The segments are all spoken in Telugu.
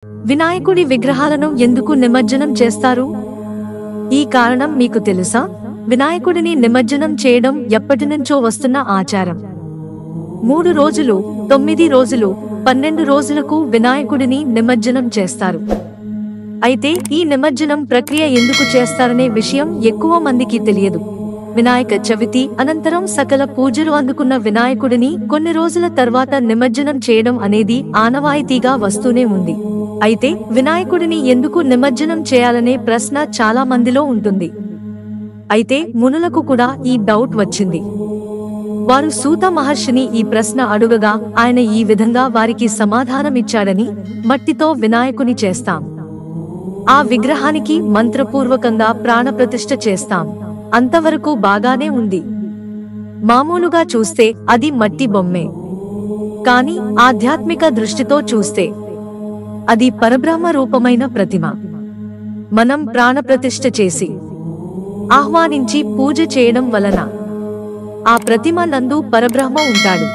వినాయకుడి విగ్రహాలను ఎందుకు నిమజ్జనం చేస్తారు? ఈ కారణం మీకు తెలుసా? వినాయకుడిని నిమజ్జనం చేయడం ఎప్పటినుంచో వస్తున్న ఆచారం. 3 రోజులు, 9 రోజులు, 12 రోజులకు వినాయకుడిని నిమజ్జనం చేస్తారు. అయితే ఈ నిమజ్జనం ప్రక్రియ ఎందుకు చేస్తారనే విషయం ఎక్కువ మందికి తెలియదు. వినాయక చవితి అనంతరం సకల పూజలు అందుకున్న వినాయకుడిని కొన్ని రోజుల తర్వాత నిమజ్జనం చేయడం అనేది ఆనవాయితీగా వస్తూనే ఉంది. అయితే వినాయకుడిని ఎందుకు నిమజ్జనం చేయాలనే ప్రశ్న చాలా మందిలో ఉంటుంది. అయితే మునులకు కూడా ఈ డౌట్ వచ్చింది. వారు సూత మహర్షిని ఈ ప్రశ్న అడుగగా ఆయన ఈ విధంగా వారికి సమాధానమిచ్చాడని, మట్టితో వినాయకుని చేస్తాం, ఆ విగ్రహానికి మంత్రపూర్వకంగా ప్రాణప్రతిష్ఠ చేస్తాం, అంతవరకు బాగానే ఉంది. మామూలుగా చూస్తే అది మట్టి బొమ్మే, కానీ ఆధ్యాత్మిక దృష్టితో చూస్తే అది పరబ్రహ్మ రూపమైన ప్రతిమ. మనం ప్రాణప్రతిష్ఠ చేసి ఆహ్వానించి పూజ చేయడం వలన ఆ ప్రతిమ నందు పరబ్రహ్మ ఉంటాడు.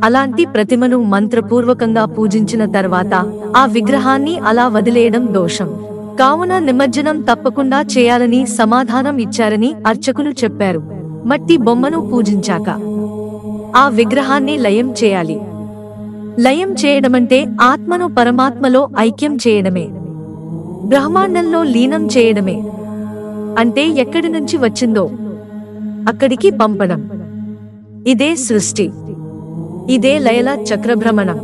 అలాంటి ప్రతిమను మంత్రపూర్వకంగా పూజించిన తర్వాత ఆ విగ్రహాన్ని అలా వదిలేయడం దోషం. కావున నిమజ్జనం తప్పకుండా చేయాలని సమాధానం ఇచ్చారని అర్చకులు చెప్పారు. మట్టి బొమ్మను పూజించాక ఆ విగ్రహాన్ని లయం చేయాలి. లయం చేయడమంటే ఆత్మను పరమాత్మలో ఐక్యం చేయడమే, బ్రహ్మాండంలో లీనం చేయడమే. అంటే ఎక్కడి నుంచి వచ్చిందో అక్కడికి పంపడం. ఇదే సృష్టి, ఇదే లయల చక్రభ్రమణం,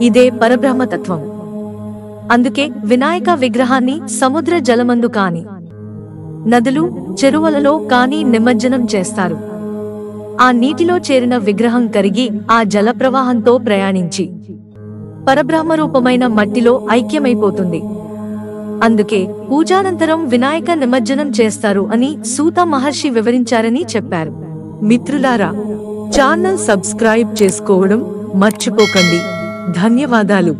ఇదే పరబ్రహ్మతత్వం. అందుకే వినాయక విగ్రహాన్ని సముద్ర జలమందు కాని, నదులు, చెరువులలో కాని నిమజ్జనం చేస్తారు. ఆ నీటిలో చేరిన విగ్రహం కరిగి ఆ జలప్రవాహంతో ప్రయాణించి పరబ్రహ్మరూపమైన మట్టిలో ఐక్యమైపోతుంది. అందుకే పూజానంతరం వినాయక నిమజ్జనం చేస్తారు అని సూత మహర్షి వివరించారని చెప్పారు. మిత్రులారా, ఛానల్ సబ్స్క్రైబ్ చేసుకోవడం మర్చిపోకండి. ధన్యవాదాలు.